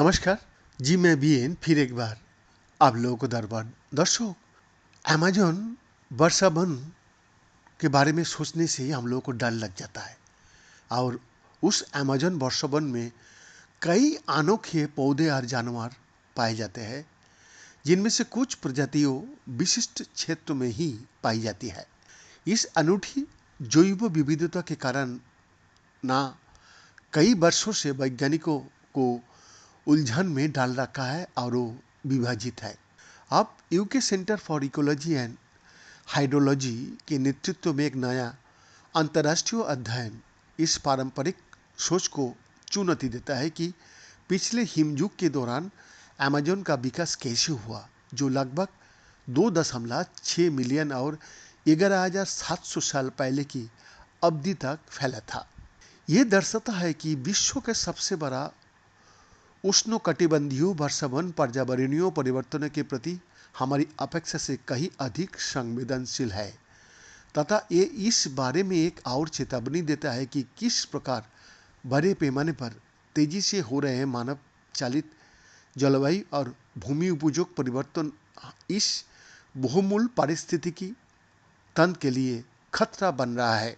नमस्कार जी, मैं बीएन फिर एक बार आप लोगों को दरबार। दर्शकों, अमेजन वर्षा वन के बारे में सोचने से ही हम लोगों को डर लग जाता है। और उस अमेजन वर्षा वन में कई अनोखे पौधे और जानवर पाए जाते हैं, जिनमें से कुछ प्रजातियों विशिष्ट क्षेत्र में ही पाई जाती है। इस अनूठी जैव विविधता के कारण ना कई वर्षों से वैज्ञानिकों को उलझन में डाल रखा है और वो विभाजित है। अब UK centre for ecology and hydrology के नेतृत्व में एक नया अंतर्राष्ट्रीय अध्ययन इस पारंपरिक सोच को चुनौती देता है कि पिछले हिमयुग के दौरान अमेजन का विकास कैसे हुआ, जो लगभग 2.6 मिलियन और 11,700 साल पहले की अवधि तक फैला था। ये दर्शाता है कि विश्व का सबसे बड़ा उष्णकटिबंधीय वर्षा वन पर्यावरणीय परिवर्तनों के प्रति हमारी अपेक्षा से कहीं अधिक संवेदनशील है, तथा ये इस बारे में एक और चेतावनी देता है कि किस प्रकार बड़े पैमाने पर तेजी से हो रहे मानव चालित जलवायु और भूमि उपयोग परिवर्तन इस बहुमूल्य पारिस्थितिकी तंत्र के लिए खतरा बन रहा है।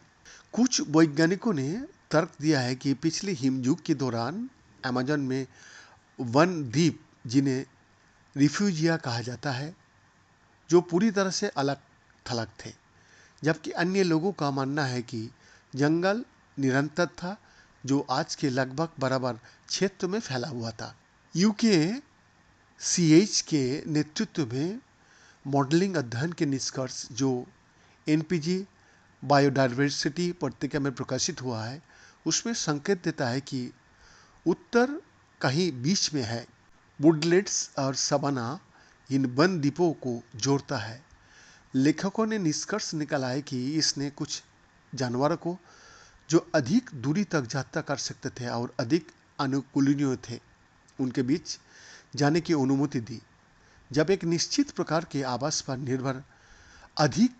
कुछ वैज्ञानिकों ने तर्क दिया है कि पिछले हिमयुग के दौरान अमेजन में वन द्वीप, जिन्हें रिफ्यूजिया कहा जाता है, जो पूरी तरह से अलग थलग थे, जबकि अन्य लोगों का मानना है कि जंगल निरंतर था जो आज के लगभग बराबर क्षेत्र में फैला हुआ था। यूकेसीएच के नेतृत्व में मॉडलिंग अध्ययन के निष्कर्ष, जो एनपीजी बायोडाइवर्सिटी पत्रिका में प्रकाशित हुआ है, उसमें संकेत देता है कि उत्तर कहीं बीच में है। वुडलैंड्स और सवाना इन वन द्वीपों को जोड़ता है। लेखकों ने निष्कर्ष निकाला है कि इसने कुछ जानवरों को, जो अधिक दूरी तक यात्रा कर सकते थे और अधिक अनुकूलनीय थे, उनके बीच जाने की अनुमति दी, जब एक निश्चित प्रकार के आवास पर निर्भर अधिक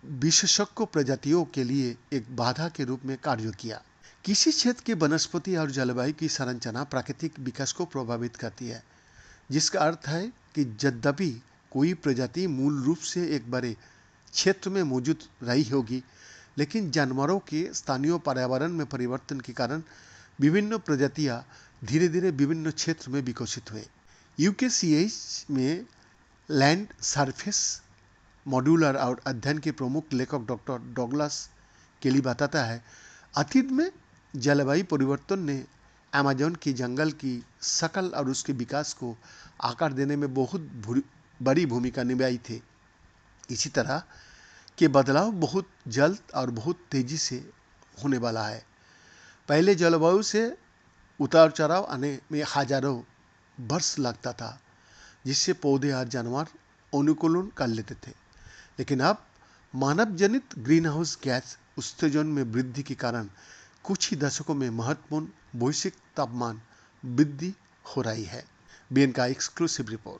विशेषज्ञ प्रजातियों के लिए एक बाधा के रूप में कार्य किया। किसी क्षेत्र के वनस्पति और जलवायु की संरचना प्राकृतिक विकास को प्रभावित करती है, जिसका अर्थ है कि यद्यपि कोई प्रजाति मूल रूप से एक बड़े क्षेत्र में मौजूद रही होगी, लेकिन जानवरों के स्थानीय पर्यावरण में परिवर्तन के कारण विभिन्न प्रजातियां धीरे धीरे विभिन्न क्षेत्र में विकसित हुए। यूकेसीएच में लैंड सरफेस मॉड्यूलर और अध्ययन के प्रमुख लेखक डॉक्टर डगलस केली बताता है, अतीत में जलवायु परिवर्तन ने अमेजन की जंगल की शकल और उसके विकास को आकार देने में बहुत बड़ी भूमिका निभाई थी। इसी तरह के बदलाव बहुत जल्द और बहुत तेजी से होने वाला है। पहले जलवायु से उतार चढ़ाव आने में हजारों वर्ष लगता था, जिससे पौधे और जानवर अनुकूलन कर लेते थे, लेकिन अब मानव जनित ग्रीन हाउस गैस उत्सर्जन में वृद्धि के कारण कुछ ही दशकों में महत्वपूर्ण वैश्विक तापमान वृद्धि हो रही है। बीएन का एक्सक्लूसिव रिपोर्ट।